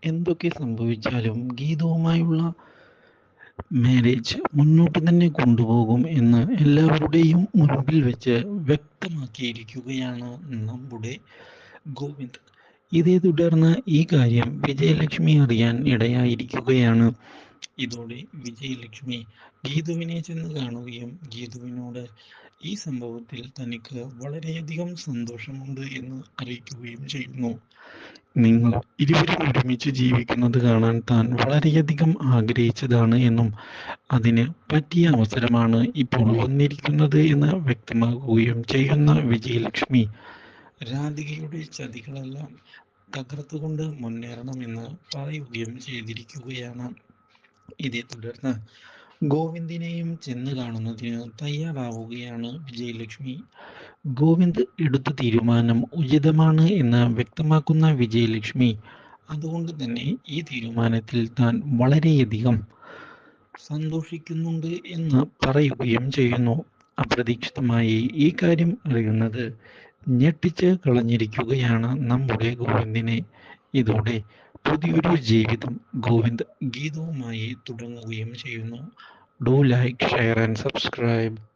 എന്തൊക്കെ സംഭവിച്ചാലും ഗീതവുമായുള്ള മാരേജ് മുന്നോട്ട് തന്നെ കൊണ്ടുപോകും എന്ന് എല്ലാവരുടെയും മുൻപിൽ വെച്ച് വ്യക്തമാക്കിയിരിക്കുകയാണ് നമ്മുടെ ഗോവിന്ദ്. ഇതേ തുടർന്ന് ഈ കാര്യം വിജയലക്ഷ്മി അറിയാൻ ഇടയായിരിക്കുകയാണ്. ഇതോടെ വിജയലക്ഷ്മി ഗീതുവിനെ ചെന്ന് കാണുകയും ഗീതുവിനോട് ഈ സംഭവത്തിൽ തനിക്ക് വളരെയധികം സന്തോഷമുണ്ട് എന്ന് അറിയിക്കുകയും ചെയ്യുന്നു. നിങ്ങൾ ഇരുവരും ഒരുമിച്ച് ജീവിക്കുന്നത് കാണാൻ താൻ വളരെയധികം ആഗ്രഹിച്ചതാണ് എന്നും അതിന് പറ്റിയ അവസരമാണ് ഇപ്പോൾ വന്നിരിക്കുന്നത് എന്ന് വ്യക്തമാക്കുകയും ചെയ്യുന്ന വിജയലക്ഷ്മി രാധികയുടെ ചതികളെല്ലാം തകർത്തുകൊണ്ട് മുന്നേറണമെന്ന് പറയുകയും ചെയ്തിരിക്കുകയാണ്. ഇതേ തുടർന്ന് ഗോവിന്ദിനെയും ചെന്ന് കാണുന്നതിന് തയ്യാറാവുകയാണ് വിജയലക്ഷ്മി. ഗോവിന്ദ് എടുത്ത തീരുമാനം ഉചിതമാണ് എന്ന് വ്യക്തമാക്കുന്ന വിജയലക്ഷ്മി അതുകൊണ്ട് തന്നെ ഈ തീരുമാനത്തിൽ താൻ വളരെയധികം സന്തോഷിക്കുന്നുണ്ട് എന്ന് പറയുകയും ചെയ്യുന്നു. അപ്രതീക്ഷിതമായി ഈ കാര്യം അറിയുന്നത് ഞെട്ടിച്ച് കളഞ്ഞിരിക്കുകയാണ് നമ്മുടെ ഗോവിന്ദിനെ. ഇതോടെ പുതിയൊരു ജീവിതം ഗോവിന്ദ് ഗീതവുമായി തുടങ്ങുകയും ചെയ്യുന്നു. Do like, share and subscribe.